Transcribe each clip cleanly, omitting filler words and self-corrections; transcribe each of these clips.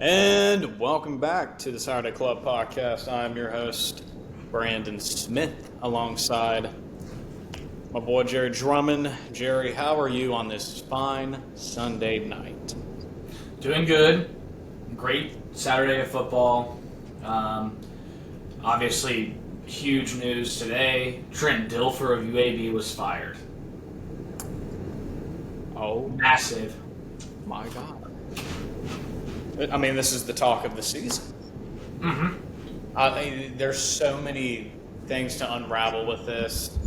And welcome back to the Saturday Club podcast. I'm your host, Brandon Smith, alongside my boy Jerry Drummond. Jerry, how are you on this fine Sunday night? Doing good. Great Saturday of football. Obviously, huge news today. Trent Dilfer of UAB was fired. Oh, Massive. my God. I mean, this is the talk of the season. There's so many things to unravel with this.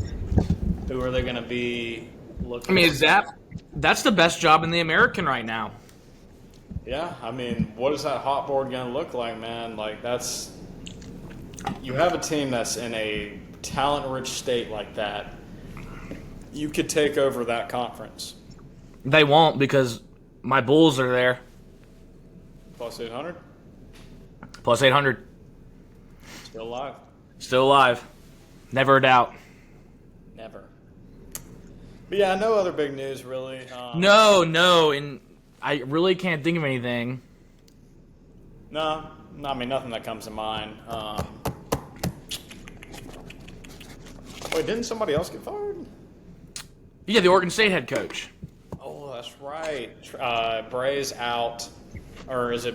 Who are they going to be looking I mean, at? that's the best job in the American right now. Yeah, I mean, what is that hot board going to look like, man? You have a team that's in a talent-rich state like that. You could take over that conference. They won't because my Bulls are there. Plus 800? Plus 800. Still alive? Still alive. Never a doubt. Never. But yeah, no other big news, really. No, and I really can't think of anything. No, I mean, nothing that comes to mind. Wait, didn't somebody else get fired? Yeah, the Oregon State head coach. Oh, that's right. Bray's out. Or is it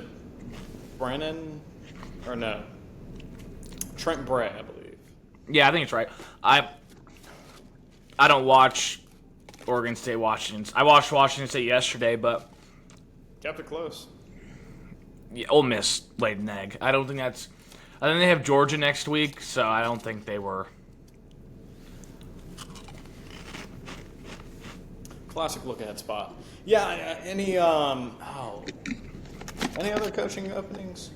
Brennan? Or no? Trent Bray, I believe. Yeah, I think it's right. I don't watch Oregon State, Washington. I watched Washington State yesterday, but Kept it close. yeah, Ole Miss laid an egg. I think they have Georgia next week, so I don't think they were. Classic look-ahead spot. Yeah, any other coaching openings?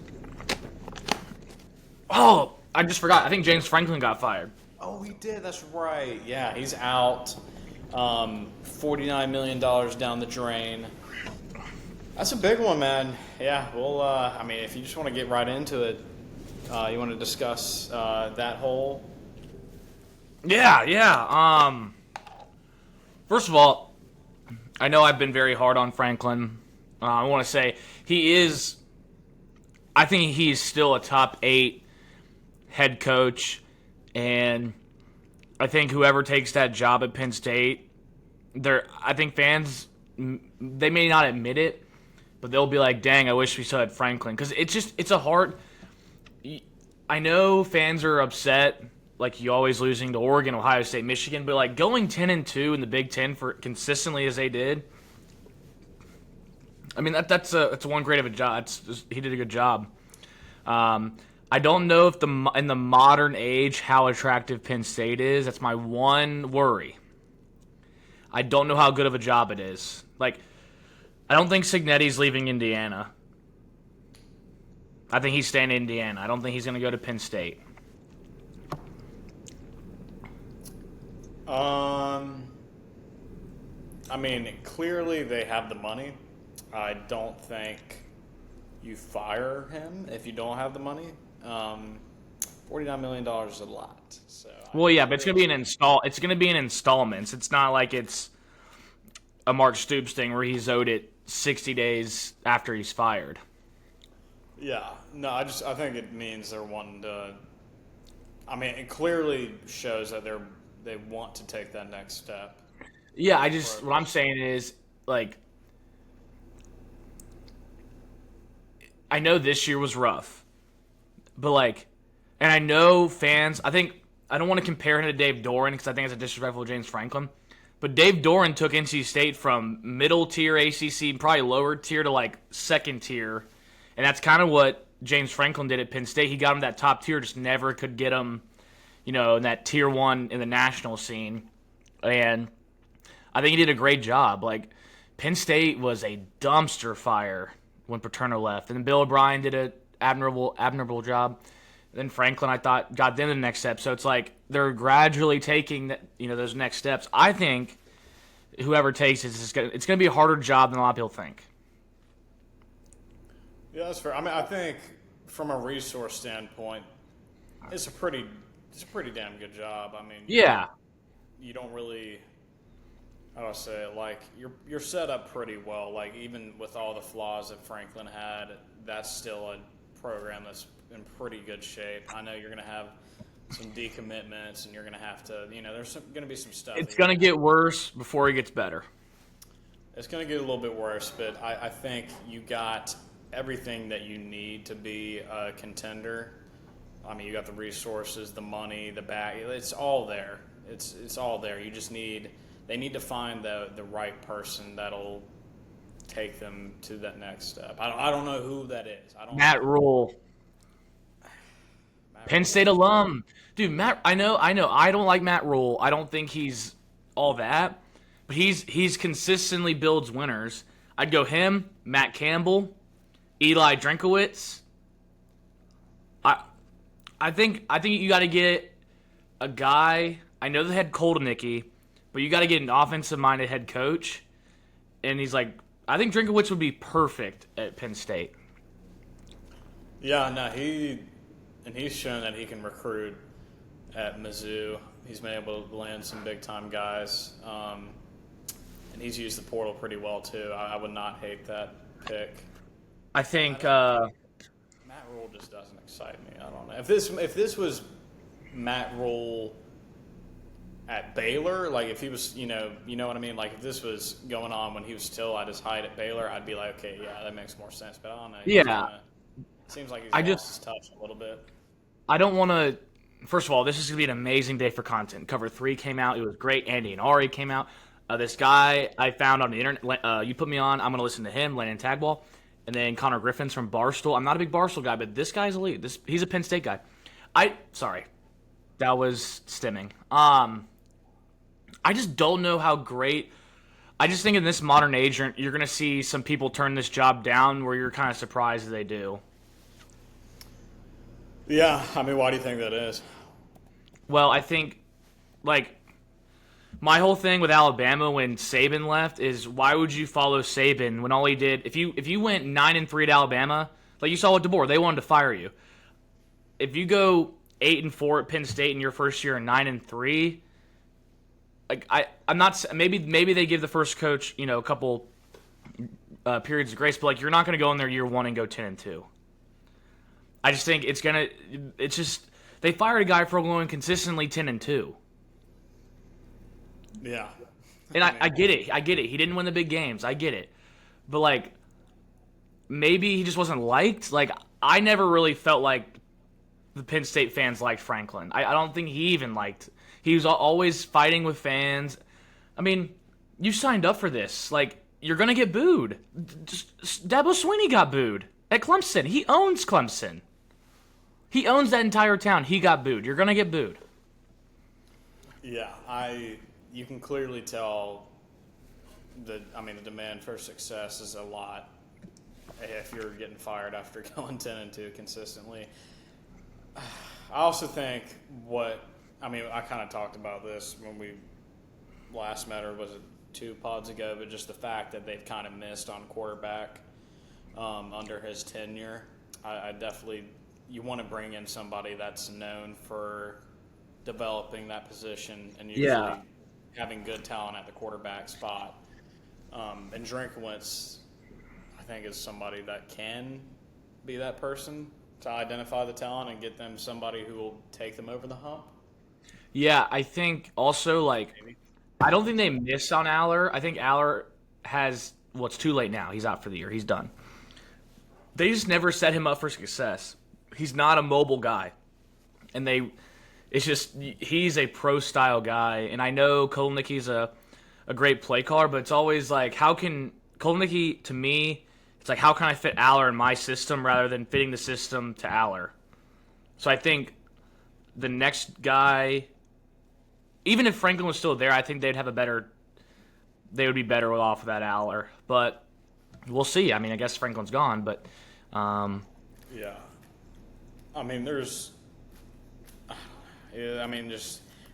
Oh, I just forgot. I think James Franklin got fired. Oh, he did. That's right. Yeah, he's out. $49 million down the drain. That's a big one, man. Yeah, well, I mean, if you just want to get right into it, you want to discuss that whole... Yeah. First of all, I know I've been very hard on Franklin. I want to say I think he's still a top 8 head coach, and I think whoever takes that job at Penn State, I think fans, they may not admit it, but they'll be like, dang, I wish we still had Franklin. Because it's a hard... I know fans are upset, like you always losing to Oregon, Ohio State, Michigan, but like going 10-2 in the Big Ten for consistently as they did, I mean that's one great of a job. He did a good job. I don't know if in the modern age how attractive Penn State is. That's my one worry. I don't know how good of a job it is. Like, I don't think Cignetti's leaving Indiana. I think he's staying in Indiana. I don't think he's going to go to Penn State. I mean, clearly they have the money. I don't think you fire him if you don't have the money. $49 million is a lot. So Well, yeah, but it's going to be It's going to be in installments. It's not like it's a Mark Stoops thing where he's owed it 60 days after he's fired. Yeah, no, I think it means they're wanting to. I mean, it clearly shows that they want to take that next step. Yeah, what I'm saying is, like, I know this year was rough, but like, and I know fans, I don't want to compare him to Dave Doran because I think it's a disrespectful to James Franklin, but Dave Doran took NC State from middle tier ACC, probably lower tier, to like second tier, and that's kind of what James Franklin did at Penn State. He got him that top tier, just never could get him, in that tier 1 in the national scene, and I think he did a great job. Like, Penn State was a dumpster fire when Paterno left, and then Bill O'Brien did an admirable job. And then Franklin, I thought, got them to the next step. So it's like they're gradually taking those next steps. I think whoever takes it's going to be a harder job than a lot of people think. Yeah, that's fair. I mean, I think from a resource standpoint, it's a pretty damn good job. I mean, Yeah. you don't really I would say like you're set up pretty well. Like even with all the flaws that Franklin had, that's still a program that's in pretty good shape. I know you're going to have some decommitments, and you're going to have to, there's going to be some stuff. It's going to get worse before it gets better. It's going to get a little bit worse, but I think you got everything that you need to be a contender. I mean, you got the resources, the money, the back. It's all there. It's all there. You just they need to find the right person that'll take them to that next step. I don't know who that is. Matt Rule. Penn State alum. Dude, I know. I don't like Matt Rule. I don't think he's all that. But he's consistently builds winners. I'd go him, Matt Campbell, Eli Drinkowitz. I think you got to get a guy. I know they had Koldenicki, but you got to get an offensive-minded head coach. And he's like, I think Drinkowitz would be perfect at Penn State. Yeah, no, he's shown that he can recruit at Mizzou. He's been able to land some big-time guys. And he's used the portal pretty well, too. I would not hate that pick. I think Matt Rule just doesn't excite me. I don't know. If this was Matt Rule at Baylor, like if he was, you know what I mean? Like if this was going on when he was still at his height at Baylor, I'd be like, okay, yeah, that makes more sense. But I don't know. Yeah. Seems like he's lost his touch a little bit. I don't want to. First of all, this is going to be an amazing day for content. Cover 3 came out. It was great. Andy and Ari came out. This guy I found on the internet, you put me on. I'm going to listen to him, Landon Tagball. And then Connor Griffin's from Barstool. I'm not a big Barstool guy, but this guy's elite. He's a Penn State guy. Sorry. That was stimming. I just don't know how great. I just think in this modern age, you're going to see some people turn this job down where you're kind of surprised they do. Yeah, I mean, why do you think that is? Well, I think, like, my whole thing with Alabama when Saban left is why would you follow Saban when all he did, if you went 9-3 at Alabama, like you saw with DeBoer, they wanted to fire you. If you go 8-4 at Penn State in your first year and 9-3, like I'm not, maybe they give the first coach, a couple periods of grace, but like you're not going to go in there year 1 and go 10-2. I just think they fired a guy for going consistently 10-2. Yeah. And I get it. He didn't win the big games. I get it. But, like, maybe he just wasn't liked. Like, I never really felt like the Penn State fans liked Franklin. I don't think he even liked. He was always fighting with fans. I mean, you signed up for this. Like, you're going to get booed. Dabo Swinney got booed at Clemson. He owns Clemson. He owns that entire town. He got booed. You're going to get booed. Yeah, you can clearly tell the demand for success is a lot if you're getting fired after going 10-2 consistently. I also think I kind of talked about this when we last met, or was it 2 pods ago, but just the fact that they've kind of missed on quarterback under his tenure. I definitely, you want to bring in somebody that's known for developing that position and usually having good talent at the quarterback spot. And Drinkowitz, I think, is somebody that can be that person to identify the talent and get them somebody who will take them over the hump. Yeah, I think also, like, I don't think they miss on Aller. I think Aller it's too late now. He's out for the year. He's done. They just never set him up for success. He's not a mobile guy. And he's a pro-style guy. And I know Koldenicki's a great play caller, but it's always like, how can Koldenicki, to me, it's like, how can I fit Aller in my system rather than fitting the system to Aller? So I think the next guy, even if Franklin was still there, I think they would be better off with that Aller. But we'll see. I mean, I guess Franklin's gone, but yeah. I mean,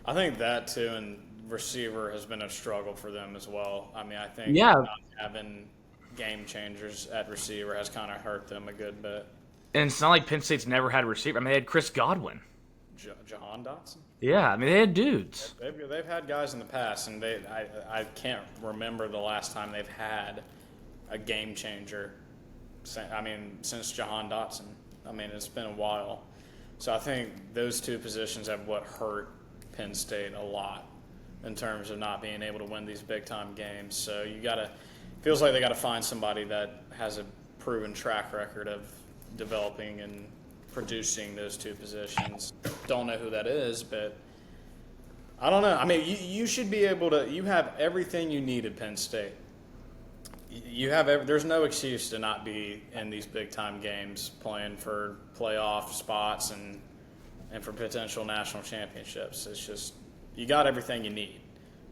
I think that too, and receiver has been a struggle for them as well. I mean, I think not having game changers at receiver has kind of hurt them a good bit. And it's not like Penn State's never had a receiver. I mean, they had Chris Godwin. Jahan Dotson. Yeah, I mean they had dudes. They've had guys in the past, and I can't remember the last time they've had a game changer. I mean, since Jahan Dotson. I mean, it's been a while. So I think those two positions have what hurt Penn State a lot in terms of not being able to win these big time games. So feels like they got to find somebody that has a proven track record of developing and producing those two positions. Don't know who that is, but I don't know. I mean, you should be able to. You have everything you need at Penn State. There's no excuse to not be in these big time games, playing for playoff spots and for potential national championships. It's just you got everything you need.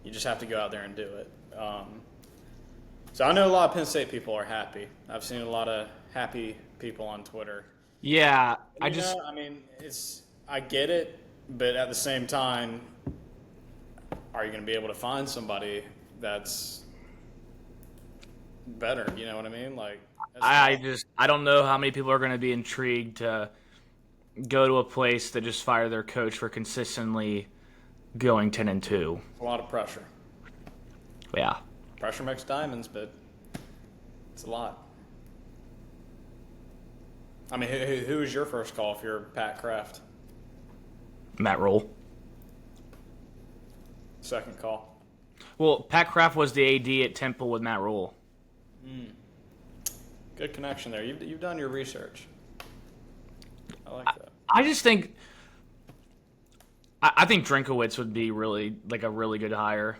You just have to go out there and do it. So I know a lot of Penn State people are happy. I've seen a lot of happy people on Twitter. Yeah, I get it, but at the same time, are you going to be able to find somebody that's better? You know what I mean? Like, I don't know how many people are going to be intrigued to go to a place that just fired their coach for consistently going 10-2. A lot of pressure. Yeah, Pressure makes diamonds, but it's a lot. I mean, who is your first call if you're Pat Kraft? Matt Rule. Second call. Well, Pat Kraft was the AD at Temple with Matt Rule. Good connection there. You've done your research. I like that. I just think I think Drinkowitz would be really like a really good hire.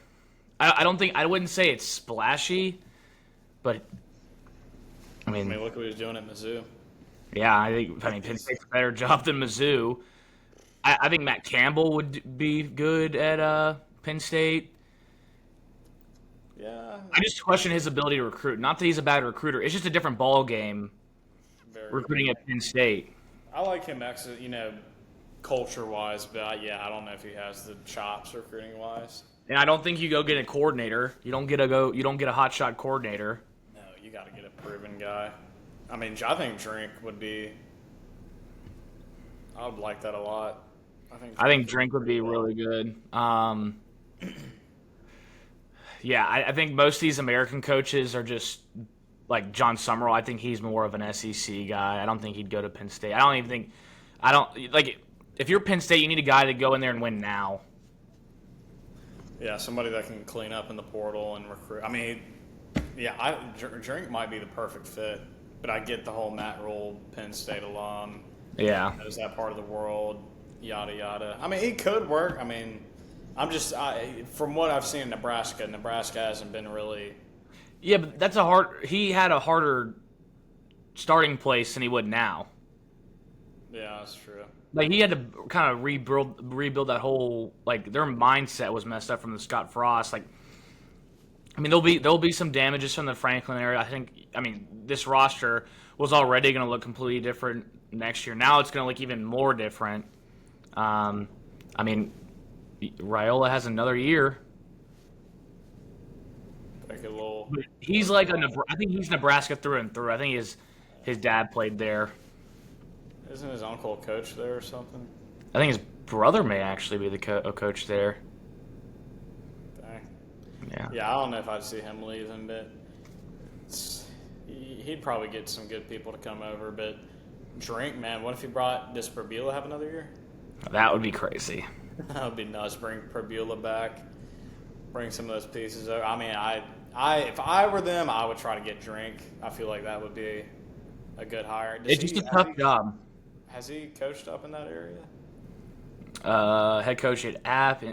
I wouldn't say it's splashy, but I mean look what he was doing at Mizzou. Yeah, I think Penn State's a better job than Mizzou. I think Matt Campbell would be good at Penn State. Yeah. I just question his ability to recruit. Not that he's a bad recruiter. It's just a different ball game recruiting at Penn State. I like him, culture-wise, but I don't know if he has the chops recruiting-wise. And I don't think you go get a coordinator. You don't get a hotshot coordinator. No, you got to get a proven guy. I mean, I think Drink would be. I would like that a lot. I think Drink would be really good. Yeah, I think most of these American coaches are just like John Summerall. I think he's more of an SEC guy. I don't think he'd go to Penn State. If you're Penn State, you need a guy to go in there and win now. Yeah, somebody that can clean up in the portal and recruit. I mean, Drink might be the perfect fit, but I get the whole Matt Rule, Penn State alum. Yeah. Knows that part of the world, yada, yada. I mean, he could work. I mean, from what I've seen in Nebraska hasn't been really. Yeah, but he had a harder starting place than he would now. Yeah, that's true. Like, he had to kind of rebuild that whole, like, their mindset was messed up from the Scott Frost. Like, I mean, there'll be some damages from the Franklin area. This roster was already going to look completely different next year. Now it's going to look even more different. Raiola has another year. Like a little. He's I think he's Nebraska through and through. I think his dad played there. Isn't his uncle a coach there or something? I think his brother may actually be a coach there. Dang. Yeah. Yeah, I don't know if I'd see him leaving, but he'd probably get some good people to come over. But Drink, man, what if does Prabula have another year? That would be crazy. That would be nuts. Bring Prabula back. Bring some of those pieces over. I mean, if I were them, I would try to get Drink. I feel like that would be a good hire. It's just a tough job. Has he coached up in that area? Head coach at App,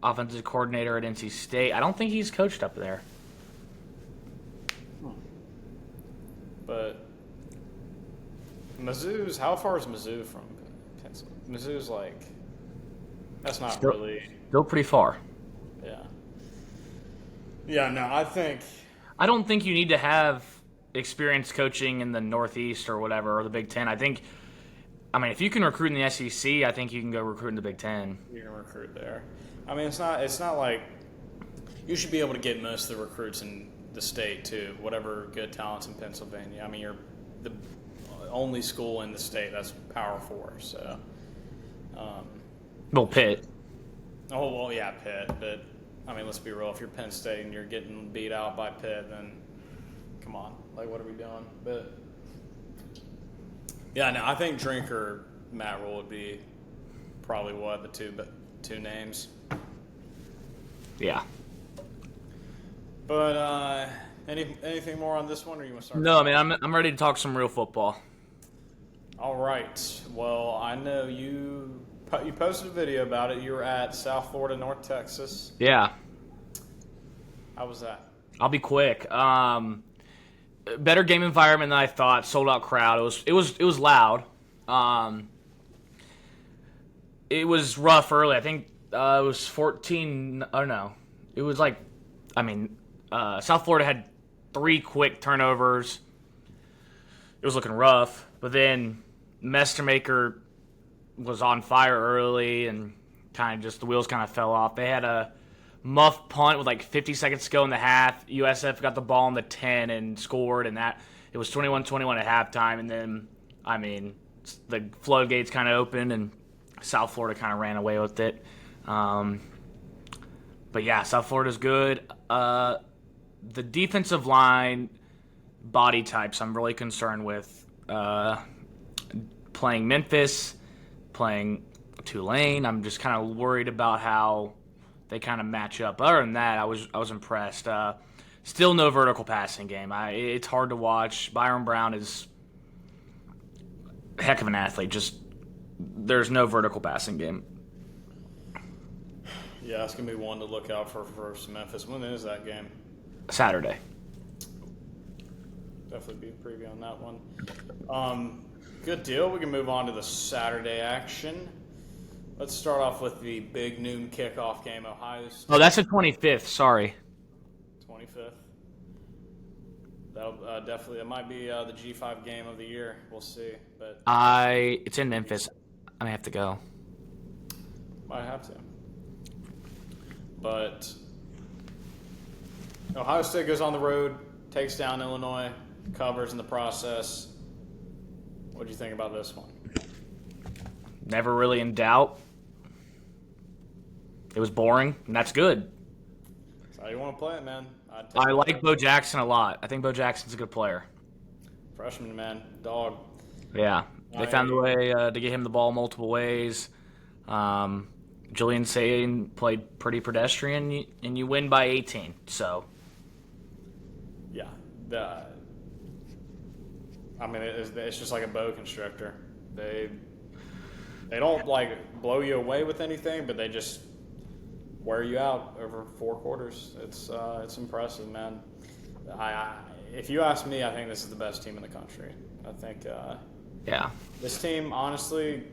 offensive coordinator at NC State. I don't think he's coached up there. But how far is Mizzou from Pennsylvania? Mizzou's that's not really. Still pretty far. Yeah. Yeah, no, I don't think you need to have experience coaching in the Northeast or whatever, or the Big Ten. If you can recruit in the SEC, I think you can go recruit in the Big Ten. You can recruit there. I mean, it's not like you should be able to get most of the recruits in the state too. Whatever good talents in Pennsylvania. I mean, you're the only school in the state that's Power 4. So, Well, Pitt. Oh, well, yeah, Pitt. But, I mean, let's be real. If you're Penn State and you're getting beat out by Pitt, then come on. Like, what are we doing? But, yeah, no, I think Drink or Matt Rule would be probably the two names. Yeah. But, anything more on this one, or you want to start? No, man, I'm ready to talk some real football. All right. Well, I know you posted a video about it. You were at South Florida, North Texas. Yeah. How was that? I'll be quick. Better game environment than I thought. Sold out crowd. It was loud. It was rough early. I think it was 14. I don't know. It was like, South Florida had 3 quick turnovers. It was looking rough, but then Mestermaker was on fire early, and kind of just the wheels kind of fell off. They had a muff punt with like 50 seconds to go in the half. USF got the ball on the 10 and scored, and it was 21-21 at halftime. And then, the floodgates kind of opened, and South Florida kind of ran away with it. But yeah, South Florida's good. The defensive line body types I'm really concerned with. Playing Memphis, playing Tulane, I'm just kind of worried about how they kind of match up. Other than that, I was impressed. Still no vertical passing game. It's hard to watch. Byron Brown is a heck of an athlete. Just there's no vertical passing game. Yeah, it's gonna be one to look out for Memphis. When is that game? Saturday. Definitely be a preview on that one. Good deal. We can move on to the Saturday action. Let's start off with the big noon kickoff game, Ohio State. Oh, that's the 25th. Sorry. 25th. That'll definitely. It might be the G5 game of the year. We'll see. But it's in Memphis. I may have to go. Might have to. But Ohio State goes on the road, takes down Illinois, covers in the process. What do you think about this one? Never really in doubt. It was boring, and that's good. That's how you want to play it, man. I like Bo Jackson a lot. I think Bo Jackson's a good player. Freshman, man. Dog. Yeah. They found a way to get him the ball multiple ways. Julian Sayin played pretty pedestrian, and you win by 18. So, yeah, it's just like a bow constrictor. They don't like blow you away with anything, but they just wear you out over 4 quarters. It's impressive, man. If you ask me, I think this is the best team in the country. I think this team, honestly,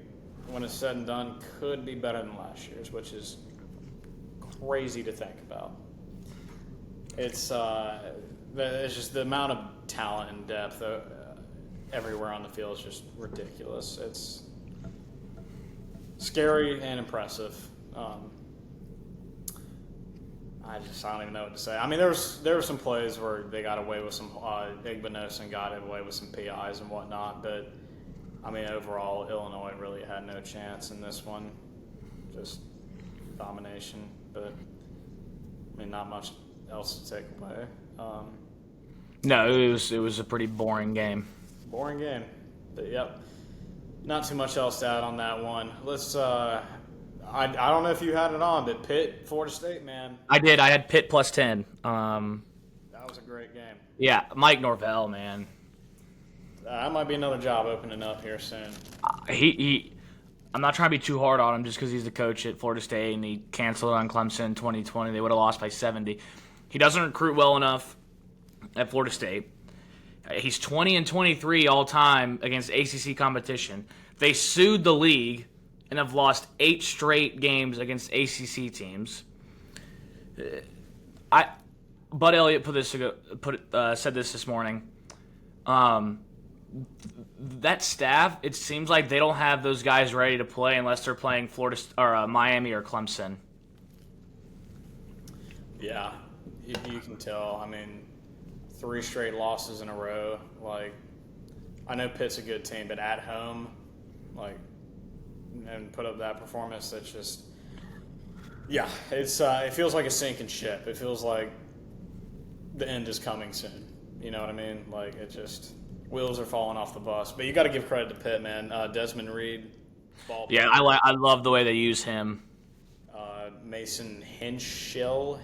when it's said and done, could be better than last year's, which is crazy to think about. It's just the amount of talent and depth everywhere on the field is just ridiculous. It's scary and impressive. I don't even know what to say. I mean, there were some plays where they got away with some Big Benosin got away with some PIs and whatnot, but I mean, overall, Illinois really had no chance in this one. Just domination, but I mean, not much else to take away. No, it was a pretty boring game. Boring game. But, yep. Not too much else to add on that one. Let's. I don't know if you had it on, but Pitt, Florida State, man. I did. I had Pitt plus 10. That was a great game. Yeah, Mike Norvell, man. That might be another job opening up here soon. I'm not trying to be too hard on him just because he's the coach at Florida State and he canceled on Clemson in 2020. They would have lost by 70. He doesn't recruit well enough at Florida State. He's 20-23 all time against ACC competition. They sued the league and have lost 8 straight games against ACC teams. Bud Elliott said this morning. That staff, it seems like they don't have those guys ready to play unless they're playing Florida or Miami or Clemson. Yeah, you can tell. I mean, 3 straight losses in a row. Like, I know Pitt's a good team, but at home, like, and put up that performance. That's just, yeah, it feels like a sinking ship. It feels like the end is coming soon. You know what I mean? Like, it just, wheels are falling off the bus. But you got to give credit to Pitt, man. Desmond Reed, ball player. Yeah, I love the way they use him. Mason Heinschel,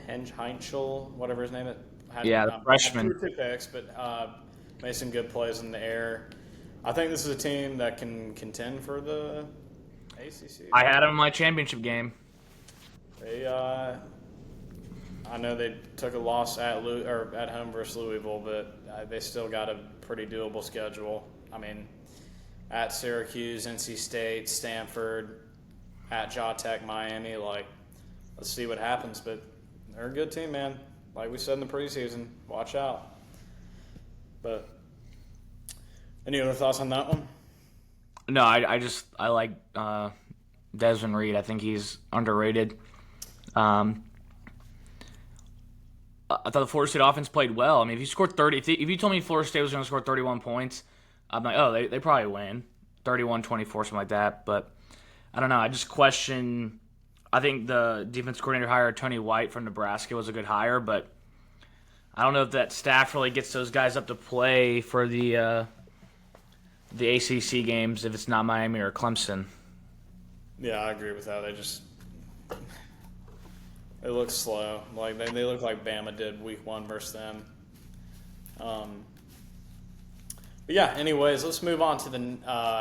whatever his name is. Yeah, the freshman. Had 2 picks, but Mason good plays in the air. I think this is a team that can contend for the ACC. I had him in my championship game. They, I know they took a loss at home versus Louisville, but they still got a pretty doable schedule. I mean, at Syracuse, NC State, Stanford, at Ja Tech, Miami. Like, let's see what happens. But they're a good team, man. Like we said in the preseason, watch out. But any other thoughts on that one? No, I like Desmond Reed. I think he's underrated. I thought the Florida State offense played well. I mean, if you scored 30, if you told me Florida State was going to score 31 points, I'm like, oh, they probably win. 31-24, something like that. But I don't know. I just question. I think the defense coordinator hire, Tony White from Nebraska, was a good hire, but I don't know if that staff really gets those guys up to play for the ACC games if it's not Miami or Clemson. Yeah, I agree with that. They look slow. Like they look like Bama did week 1 versus them. But yeah, anyways, let's move on to the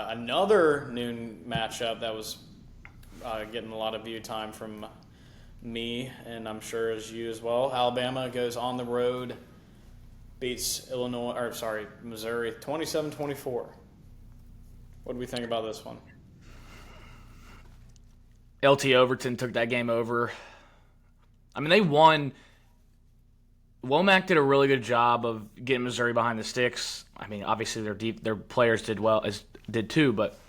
another noon matchup that was getting a lot of view time from me, and I'm sure as you as well. Alabama goes on the road, beats Missouri 27-24. What do we think about this one? LT Overton took that game over. I mean, they won. Womack did a really good job of getting Missouri behind the sticks. I mean, obviously their players did too, but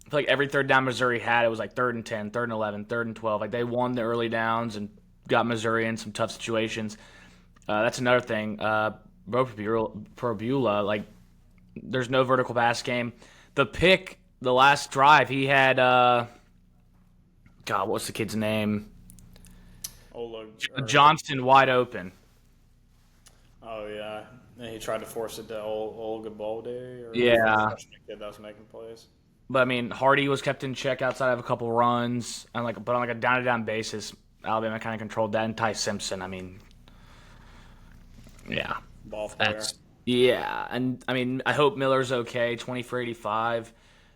I feel like every third down Missouri had, it was like 3rd and 10, 3rd and 11, 3rd and 12. Like, they won the early downs and got Missouri in some tough situations. That's another thing. Probula, like, there's no vertical pass game. The pick, the last drive, he had, what's the kid's name? Johnston wide open. Oh, yeah. And he tried to force it to Olga Balde? Yeah. Kid that was making plays. But I mean, Hardy was kept in check outside of a couple runs, and but on a down-to-down basis, Alabama kind of controlled that. And Ty Simpson, I mean, yeah, ball player. Yeah, and I mean, I hope Miller's okay. 20 for 85.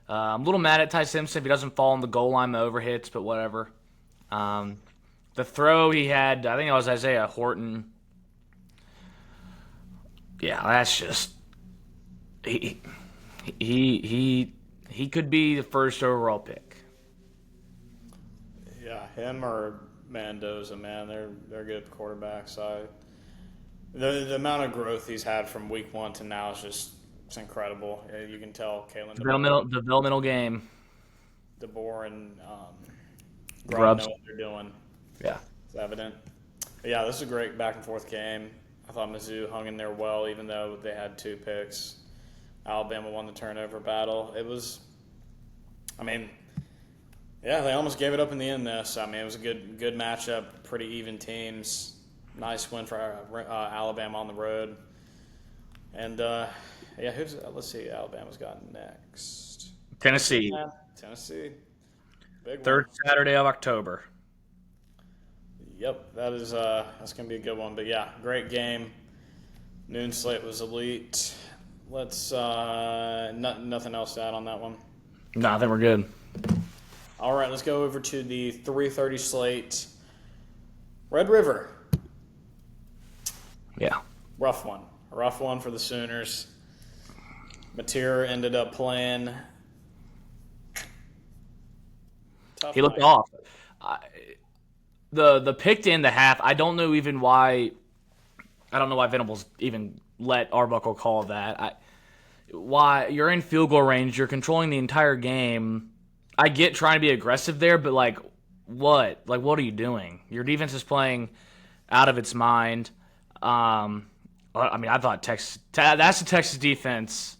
I'm a little mad at Ty Simpson if he doesn't fall on the goal line, the overhits, but whatever. The throw he had, I think it was Isaiah Horton. Yeah, that's just he could be the first overall pick. Yeah, him or Mendoza, man, they're good quarterbacks. The amount of growth he's had from week 1 to now is it's incredible. You can tell Kalen developmental game. DeBoer and Grubbs know what they're doing. Yeah, it's evident. But yeah, this is a great back and forth game. I thought Mizzou hung in there well, even though they had 2 picks. Alabama won the turnover battle. It was, I mean, yeah, they almost gave it up in the end. It was a good matchup, pretty even teams. Nice win for Alabama on the road. And let's see, Alabama's got next. Tennessee. Tennessee. Big 3rd one. Saturday of October. Yep, that's gonna be a good one. But yeah, great game. Noon slate was elite. Let's nothing else to add on that one. No, I think we're good. All right, let's go over to the 3:30 slate. Red River. Yeah. Rough one for the Sooners. Mateer ended up playing. Tough He looked night. off. The pick to end the half, I don't know why Venables even let Arbuckle call that. Why you're in field goal range, you're controlling the entire game. I get trying to be aggressive there, but what? What are you doing? Your defense is playing out of its mind. I thought that's the Texas defense.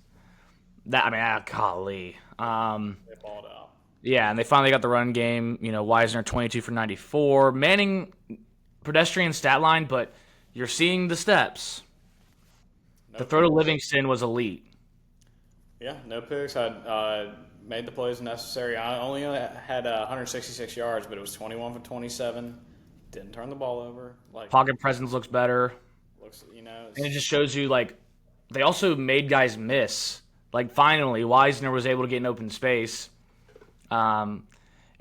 Golly. They balled out. Yeah, and they finally got the run game. Wisner 22 for 94. Manning, pedestrian stat line, but you're seeing the steps. The No throw to picks. Livingston was elite. Yeah, no picks. I made the plays necessary. I only had 166 yards, but it was 21 for 27. Didn't turn the ball over. Like, Pocket presence looks better. looks, And it it's just shows you, like, they also made guys miss. Like, finally, Wisner was able to get an open space. Um,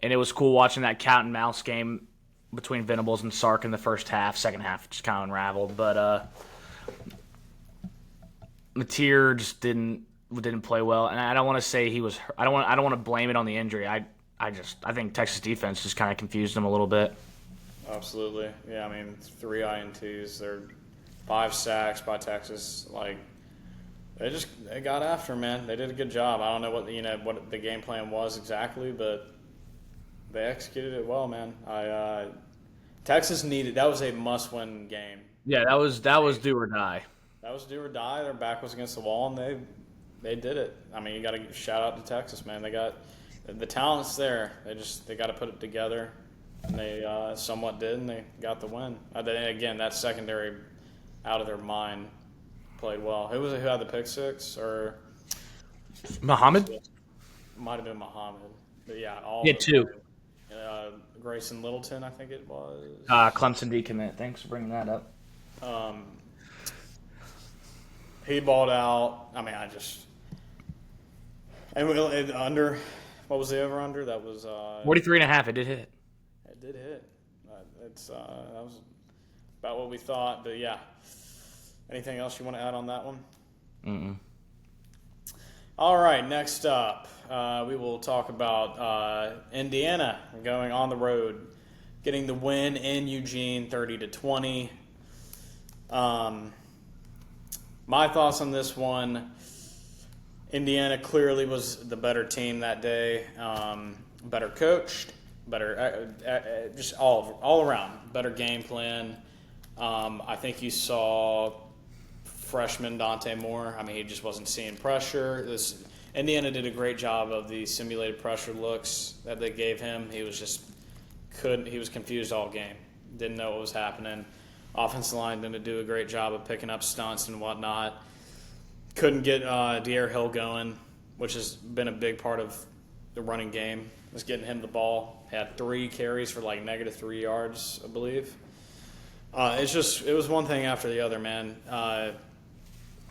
and it was cool watching that cat and mouse game between Venables and Sark in the first half. Second half just kind of unraveled. But Mateer just didn't play well. And I don't want to say he was. I don't want to blame it on the injury. I think Texas defense just kind of confused him a little bit. absolutely. Yeah, I mean, 3 INTs. They're 5 sacks by Texas. Like, they got after him, man. They did a good job. I don't know what the game plan was exactly, but they executed it well, man. Texas needed that was a must-win game. Yeah, that was do or die. That was do or die. Their back was against the wall, and they did it. I mean, you got to shout out to Texas, man. They got the talent's there. They got to put it together, and they somewhat did, and they got the win. Again, that secondary out of their mind played well. Who had the pick six, or Muhammad? might have been Muhammad, but yeah, all Yeah, of them. two. Grayson Littleton, I think it was. Clemson decommit. Thanks for bringing that up. Um, he balled out. I mean, and under. What was the over under? That was 43.5. It did hit. it did hit. That was about what we thought. But yeah, anything else you want to add on that one? Mm-mm. All right, next up, we will talk about Indiana going on the road, getting the win in Eugene, 30-20. My thoughts on this one: Indiana clearly was the better team that day, better coached, better just all around, better game plan. I think you saw freshman Dante Moore. I mean, he just wasn't seeing pressure. Indiana did a great job of the simulated pressure looks that they gave him. He was confused all game. Didn't know what was happening. Offensive line didn't do a great job of picking up stunts and whatnot. Couldn't get Jere Hill going, which has been a big part of the running game, was getting him the ball. Had 3 carries for like -3 yards, I believe. It was one thing after the other, man.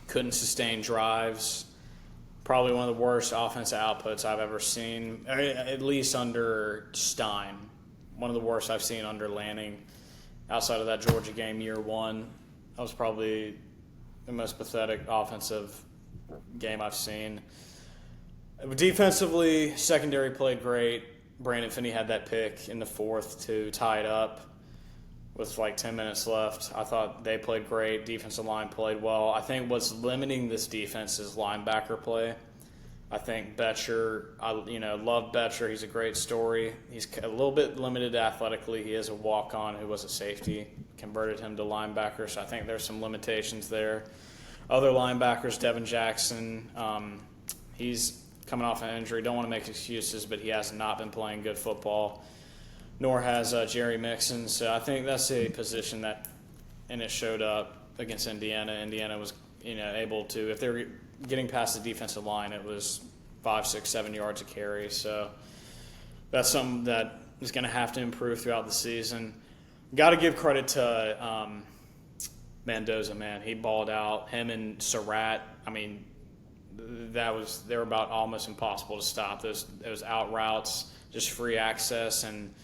Couldn't sustain drives. Probably one of the worst offensive outputs I've ever seen, at least under Stein. One of the worst I've seen under Lanning. Outside of that Georgia game, year 1, that was probably the most pathetic offensive game I've seen. Defensively, secondary played great. Brandon Finney had that pick in the 4th to tie it up with like 10 minutes left. I thought they played great. Defensive line played well. I think what's limiting this defense is linebacker play. I think Betcher, love Betcher. He's a great story. He's a little bit limited athletically. He is a walk-on who was a safety, converted him to linebacker, so I think there's some limitations there. Other linebackers, Devin Jackson, he's coming off an injury. Don't want to make excuses, but he has not been playing good football, nor has Jerry Mixon. So I think that's a position and it showed up against Indiana. Indiana was able to, if they were getting past the defensive line, it was 5, 6, 7 yards a carry. So that's something that is going to have to improve throughout the season. Got to give credit to Mendoza, man. He balled out. Him and Surratt, I mean, they were about almost impossible to stop. Those out routes, just free access, and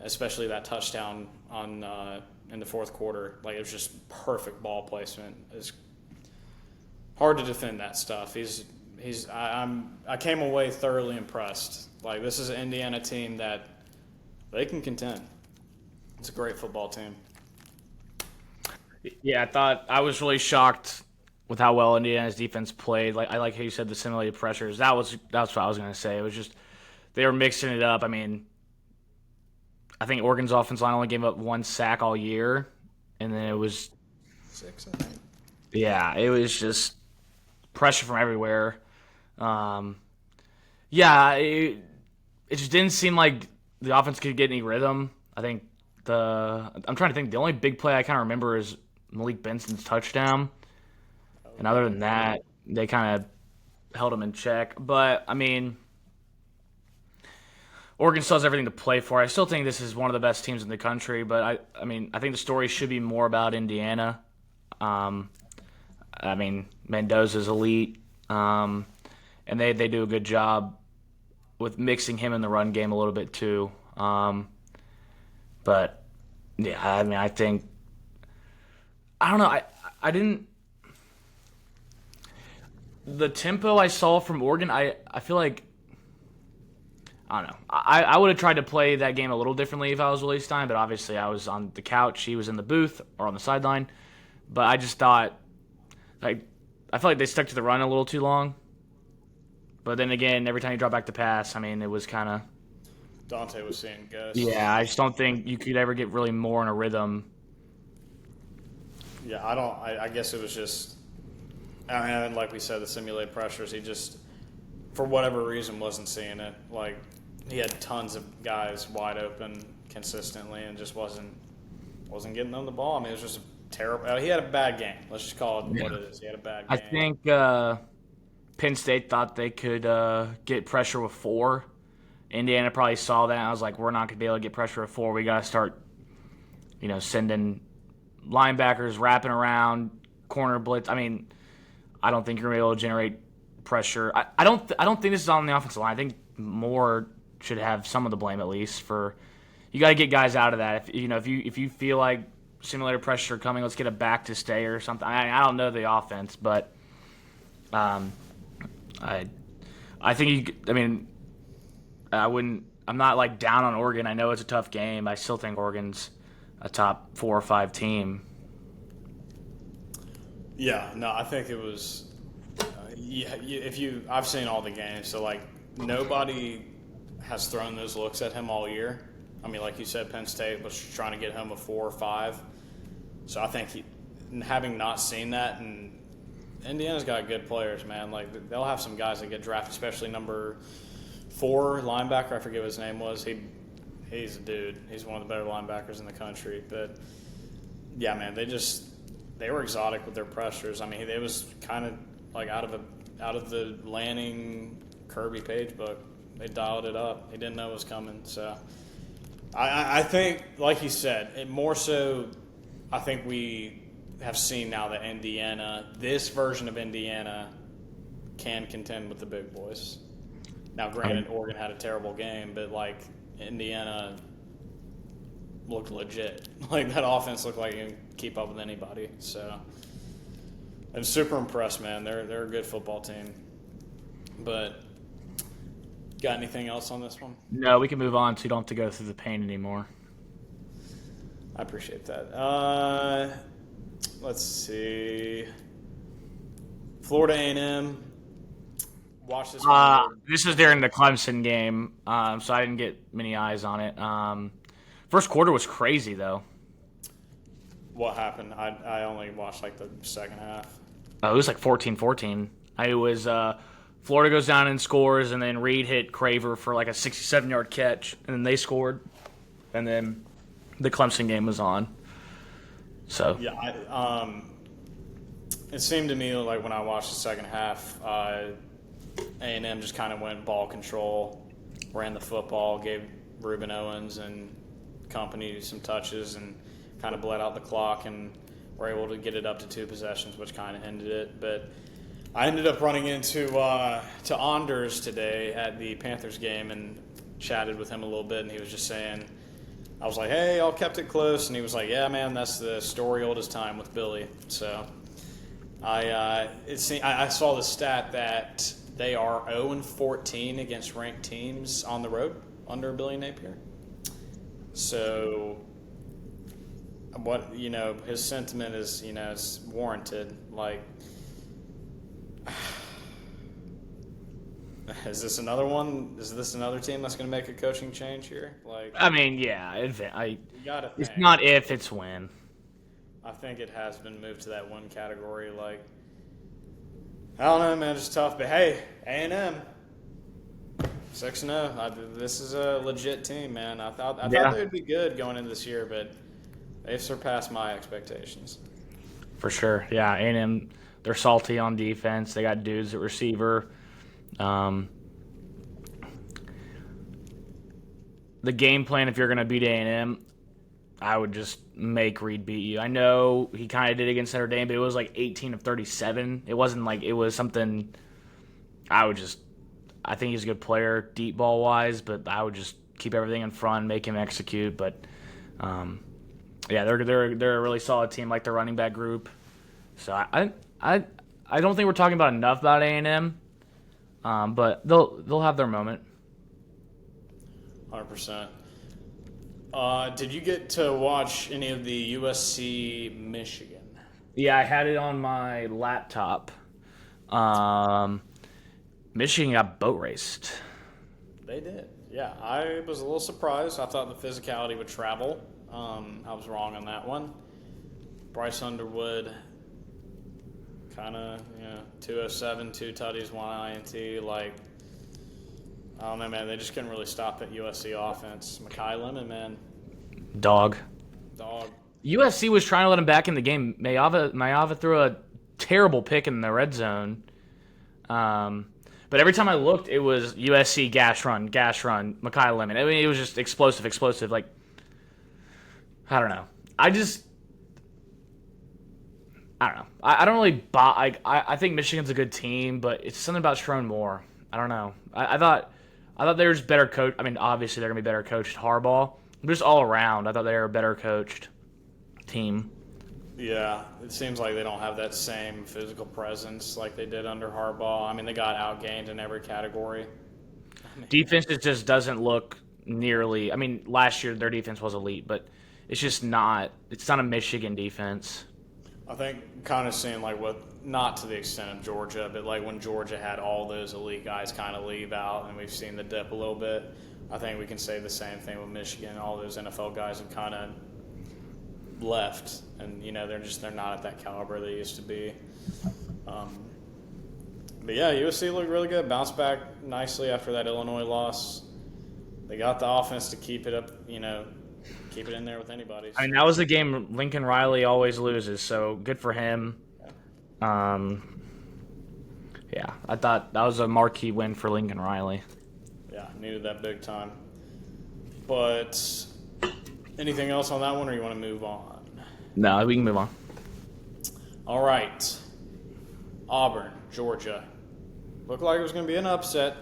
especially that touchdown in the 4th quarter. Like, it was just perfect ball placement. It's hard to defend that stuff. I came away thoroughly impressed. Like, this is an Indiana team that they can contend. It's a great football team. Yeah, I was really shocked with how well Indiana's defense played. Like, I like how you said the simulated pressures. That's what I was going to say. It was just they were mixing it up. I mean, I think Oregon's offensive line only gave up 1 sack all year, and then it was 6, I think. Yeah, it was just pressure from everywhere. it just didn't seem like the offense could get any rhythm. I think I'm trying to think. The only big play I kind of remember is Malik Benson's touchdown, and other than that, they kind of held him in check. But I mean, Oregon still has everything to play for. I still think this is one of the best teams in the country, but I mean, I think the story should be more about Indiana. I mean, Mendoza's elite, and they do a good job with mixing him in the run game a little bit too. But yeah, I mean, I think I don't know. I didn't the tempo I saw from Oregon. I feel like I don't know. I would have tried to play that game a little differently if I was Willie Stein, but obviously I was on the couch. He was in the booth or on the sideline. But I just thought, like, I felt like they stuck to the run a little too long. But then again, every time you drop back to pass, I mean, it was kind of. Dante was seeing ghosts. Yeah, I just don't think you could ever get really more in a rhythm. Yeah, I don't. I guess it was just. I mean, like we said, the simulated pressures. He just, for whatever reason, wasn't seeing it. Like, he had tons of guys wide open consistently, and just wasn't getting them the ball. I mean, it was just a terrible. He had a bad game. Let's just call it what it is. He had a bad game. I think Penn State thought they could get pressure with 4. Indiana probably saw that. And I was like, we're not going to be able to get pressure with 4. We got to start, sending linebackers wrapping around, corner blitz. I mean, I don't think you're going to be able to generate pressure. I don't think this is on the offensive line. I think Moore should have some of the blame at least for. You got to get guys out of that. If you feel like simulated pressure coming, let's get a back to stay or something. I don't know the offense, but I think I wouldn't. I'm not like down on Oregon. I know it's a tough game. I still think Oregon's a top 4 or 5 team. Yeah, no, I think it was. I've seen all the games, so like nobody has thrown those looks at him all year. I mean, like you said, Penn State was trying to get him a 4 or 5. So I think having not seen that, and Indiana's got good players, man. Like they'll have some guys that get drafted, especially number 4 linebacker. I forget what his name was. He's a dude. He's one of the better linebackers in the country. But yeah, man, they were exotic with their pressures. I mean, it was kind of like out of the Lanning Kirby Page book. They dialed it up. He didn't know it was coming. So I think, like you said, it more so. I think we have seen now that this version of Indiana, can contend with the big boys. Now, granted, Oregon had a terrible game, but like Indiana looked legit. Like that offense looked like it can keep up with anybody. So I'm super impressed, man. They're a good football team. But got anything else on this one? No, we can move on so you don't have to go through the pain anymore. I appreciate that. Let's see. Florida A&M. Watch this one. This is during the Clemson game, so I didn't get many eyes on it. First quarter was crazy, though. What happened? I only watched like the second half. Oh, it was like 14-14. It was Florida goes down and scores, and then Reed hit Craver for like a 67-yard catch, and then they scored, and then the Clemson game was on. So yeah, it seemed to me like when I watched the second half, A&M just kind of went ball control, ran the football, gave Reuben Owens and company some touches, and kind of bled out the clock, and were able to get it up to 2 possessions, which kind of ended it. But I ended up running into to Anders today at the Panthers game and chatted with him a little bit, and he was just saying, I was like, hey, y'all kept it close, and he was like, yeah, man, that's the story old as time with Billy. So I saw the stat that they are 0-14 against ranked teams on the road under Billy Napier. So what his sentiment is is warranted. Like, is this another one? Is this another team that's going to make a coaching change here? Like, I mean, yeah, you gotta think. It's not if, it's when. I think it has been moved to that one category. Like, I don't know, man, it's tough. But hey, A&M, 6-0. This is a legit team, man. I thought Yeah, they would be good going into this year, but they've surpassed my expectations. for sure. Yeah, A&M, they're salty on defense. They got dudes at receiver. Um, the game plan, if you're going to beat A&M, I would just make Reed beat you. I know he kind of did against Notre Dame, but it was like 18 of 37. It wasn't like it was something. I think he's a good player, deep ball wise, but I would just keep everything in front, make him execute. But yeah, they're a really solid team, like their running back group. So I don't think we're talking about enough about A&M, but they'll have their moment. 100%. Did you get to watch any of the USC Michigan? Yeah, I had it on my laptop. Michigan got boat raced. They did. Yeah, I was a little surprised. I thought the physicality would travel. I was wrong on that one. Bryce Underwood, kind of, 207, 2 tutties, 1 INT. Like, I don't know, man. They just couldn't really stop that USC offense. Mekhi Lemon, man. Dog. Dog. USC was trying to let him back in the game. Mayava threw a terrible pick in the red zone. But every time I looked, it was USC gash run, Mekhi Lemon. I mean, it was just explosive. Like, I don't know. I don't know. I don't really buy. I think Michigan's a good team, but it's something about Sherrone Moore. I don't know. I thought they were just better coached. I mean, obviously they're gonna be better coached. Harbaugh, but just all around, I thought they were a better coached team. Yeah, it seems like they don't have that same physical presence like they did under Harbaugh. I mean, they got outgained in every category. Defense just doesn't look nearly. I mean, last year their defense was elite, but it's just not. It's not a Michigan defense. I think kind of seeing like what, not to the extent of Georgia, but like when Georgia had all those elite guys kind of leave out, and we've seen the dip a little bit. I think we can say the same thing with Michigan. All those NFL guys have kind of left, and they're not at that caliber they used to be. But yeah, USC looked really good. Bounced back nicely after that Illinois loss. They got the offense to keep it up, keep it in there with anybody. I mean, that was the game Lincoln Riley always loses, so good for him. Yeah, I thought that was a marquee win for Lincoln Riley. Yeah, needed that big time. But anything else on that one, or you want to move on? No, we can move on. All right. Auburn, Georgia. Looked like it was going to be an upset.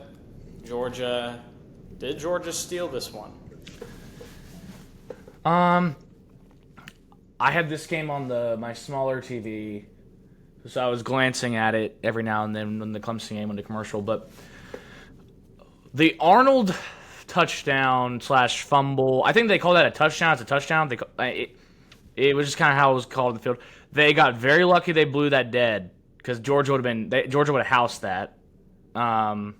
Did Georgia steal this one? I had this game on my smaller TV, so I was glancing at it every now and then when the Clemson game went to commercial. But the Arnold touchdown / fumble, I think they call that a touchdown. It's a touchdown. It was just kind of how it was called in the field. They got very lucky they blew that dead because Georgia would have housed that. But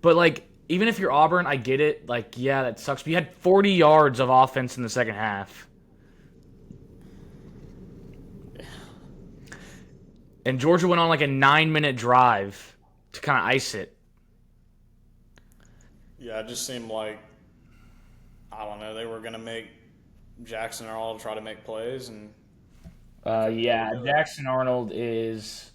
like, even if you're Auburn, I get it. Like, yeah, that sucks. But you had 40 yards of offense in the second half. And Georgia went on like a 9-minute drive to kind of ice it. Yeah, it just seemed like, I don't know, they were going to make Jackson Arnold try to make plays. And yeah, Jackson Arnold is...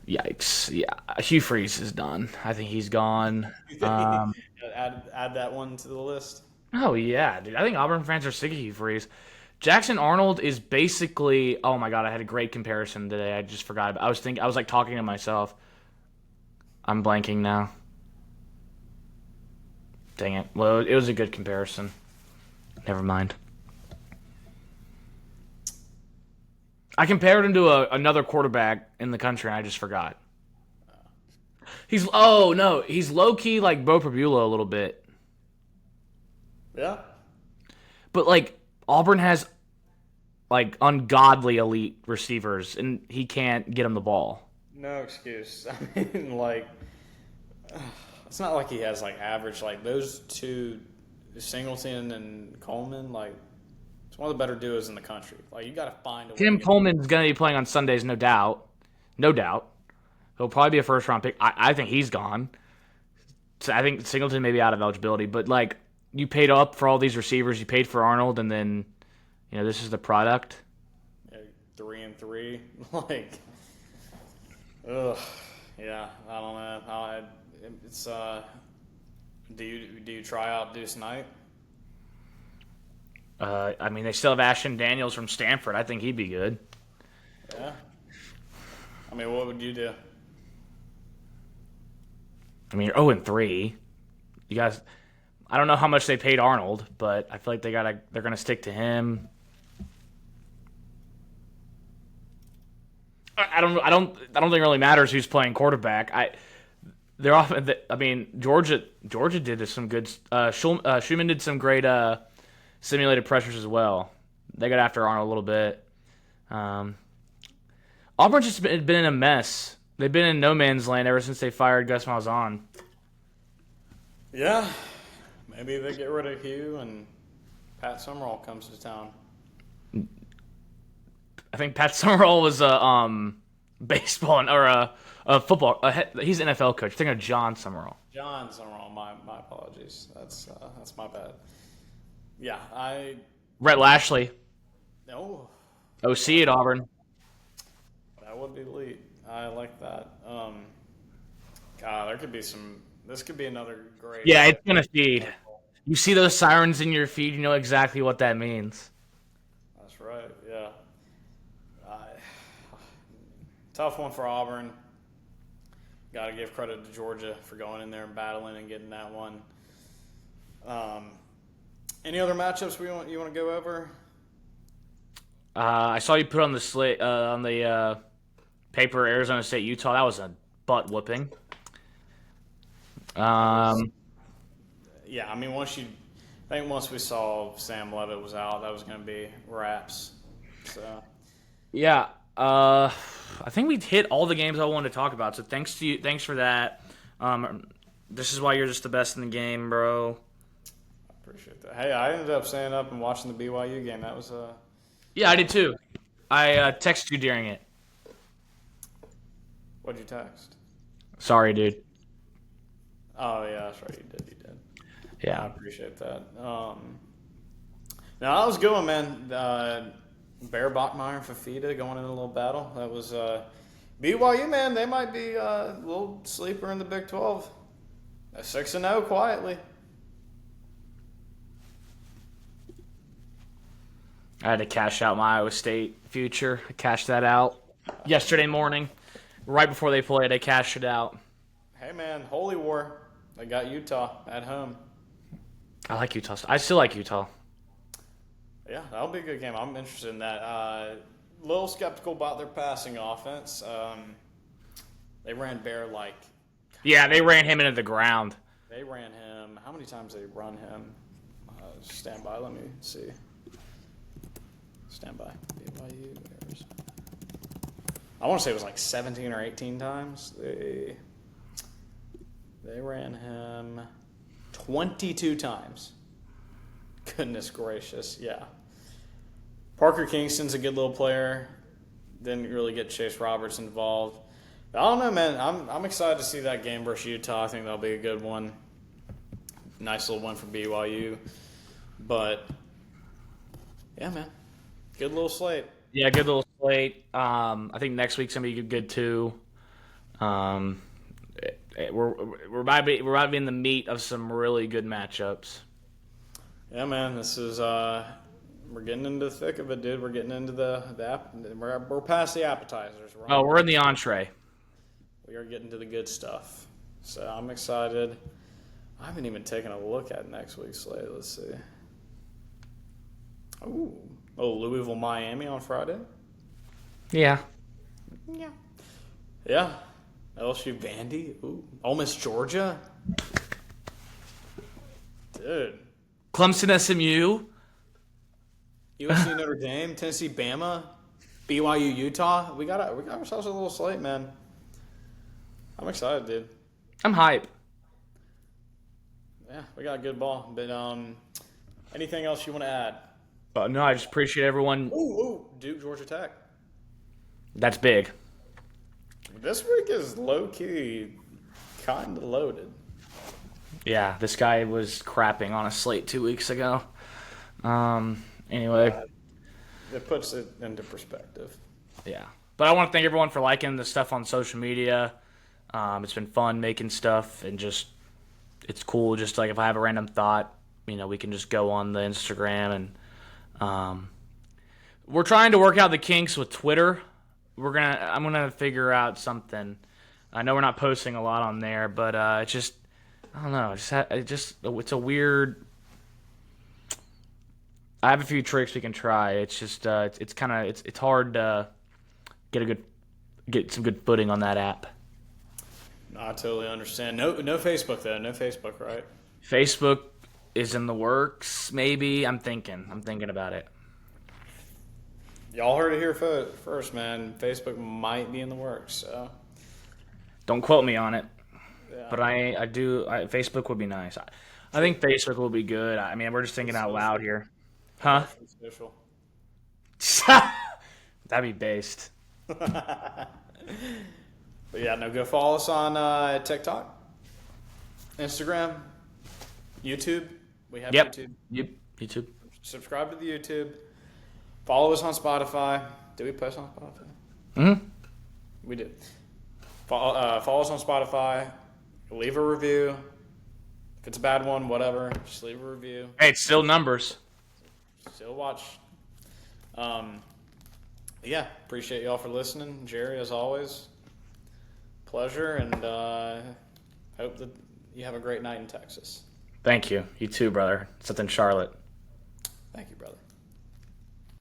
Yikes. Yeah, Hugh Freeze is done. I think he's gone. Add that one to the list. Oh, yeah, dude. I think Auburn fans are sick of Hugh Freeze. Jackson Arnold is basically... Oh, my God, I had a great comparison today. I just forgot. I was like talking to myself. I'm blanking now. Dang it. Well, it was a good comparison. Never mind. I compared him to another quarterback in the country, and I just forgot. He's low-key like Bo Prabula a little bit. Yeah. But, like, Auburn has, like, ungodly elite receivers, and he can't get him the ball. No excuse. I mean, like, it's not like he has, like, average. Like, those two, Singleton and Coleman, like, it's one of the better duos in the country. Like, you got to find a way. Tim Coleman's going to be playing on Sundays, no doubt. No doubt. He'll probably be a first-round pick. I think he's gone. I think Singleton may be out of eligibility, but like you paid up for all these receivers, you paid for Arnold, and then this is the product. Yeah, 3-3, like, ugh, yeah. I don't know. It's do you try out Deuce Knight? I mean, they still have Ashton Daniels from Stanford. I think he'd be good. Yeah. I mean, what would you do? I mean, you're 0-3. You guys, I don't know how much they paid Arnold, but I feel like they're gonna stick to him. I don't think it really matters who's playing quarterback. They're often. I mean, Georgia did some good. Schumann did some great simulated pressures as well. They got after Arnold a little bit. Auburn's just been in a mess. They've been in no man's land ever since they fired Gus Malzahn. Yeah, maybe they get rid of Hugh and Pat Summerall comes to town. I think Pat Summerall was a baseball or a football. He's an NFL coach. I think of John Summerall. John Summerall. My apologies. That's my bad. Yeah, Rhett Lashley. No. OC at Auburn. That would be elite. I like that. God, there could be some. This could be another great. Yeah, it's gonna feed. You see those sirens in your feed, you know exactly what that means. That's right. Yeah. Tough one for Auburn. Got to give credit to Georgia for going in there and battling and getting that one. Any other matchups you want to go over? I saw you put on the slate on the paper Arizona State Utah. That was a butt whooping. Yeah, I mean once we saw Sam Levitt was out, that was going to be wraps. So yeah, I think we hit all the games I wanted to talk about. So thanks to you. Thanks for that. This is why you're just the best in the game, bro. I appreciate that. Hey, I ended up staying up and watching the BYU game. That was Yeah, I did too. I texted you during it. What'd you text? Sorry, dude. Oh yeah, that's right. You did. Yeah, I appreciate that. Now that was a good one, man. Bear Bachmeyer and Fafita going in a little battle. That was BYU, man. They might be a little sleeper in the Big 12. 6-0 quietly. I had to cash out my Iowa State future. I cashed that out yesterday morning, right before they played. I cashed it out. Hey, man, Holy War. They got Utah at home. I like Utah. I still like Utah. Yeah, that'll be a good game. I'm interested in that. A little skeptical about their passing offense. They ran Bear like... Yeah, they ran him into the ground. They ran him. How many times did they run him? Stand by. Let me see. Stand by. BYU. I want to say it was like 17 or 18 times. They ran him 22 times. Goodness gracious, yeah. Parker Kingston's a good little player. Didn't really get Chase Roberts involved. I don't know, man. I'm excited to see that game versus Utah. I think that'll be a good one. Nice little one for BYU. But, yeah, man. Good little slate. Yeah, good little slate. I think next week's going to be good, too. We're about to be in the meat of some really good matchups. Yeah, man, this is we're getting into the thick of it, dude. We're getting into we're past the appetizers. We're in the entree. We are getting to the good stuff. So I'm excited. I haven't even taken a look at next week's slate. Let's see. Louisville, Miami on Friday. Yeah. Yeah. LSU, Vandy. Ole Miss, Georgia. Dude. Clemson, SMU. USC, Notre Dame, Tennessee, Bama, BYU, Utah. We got ourselves a little slate, man. I'm excited, dude. I'm hype. Yeah, we got a good ball. But anything else you want to add? No, I just appreciate everyone. Duke, Georgia Tech. That's big. This week is low key, kind of loaded. Yeah, this guy was crapping on a slate 2 weeks ago. Anyway, It puts it into perspective. yeah. But I want to thank everyone for liking the stuff on social media. It's been fun making stuff and just it's cool. Just like if I have a random thought, we can just go on the Instagram and we're trying to work out the kinks with Twitter. I'm gonna figure out something. I know we're not posting a lot on there, but it's just I don't know. It's a weird. I have a few tricks we can try. It's just it's hard to get some good footing on that app. No, I totally understand. No Facebook though. No Facebook, right? Facebook is in the works. Maybe I'm thinking about it. Y'all heard it here first, man. Facebook might be in the works. So Don't quote me on it, yeah. but Facebook would be nice. I think Facebook will be good. I mean, we're just thinking out loud here, huh? Official. That'd be based. But yeah, no, go follow us on TikTok, Instagram, YouTube. We have YouTube. Yep. YouTube. Subscribe to the YouTube. Follow us on Spotify. Do we post on Spotify? Mm-hmm. We do. Follow us on Spotify. Leave a review. If it's a bad one, whatever, just leave a review. Hey, it's still numbers. Still watch. Yeah, appreciate y'all for listening. Jere, as always, pleasure, and hope that you have a great night in Texas. Thank you. You too, brother. It's up in Charlotte. Thank you, brother.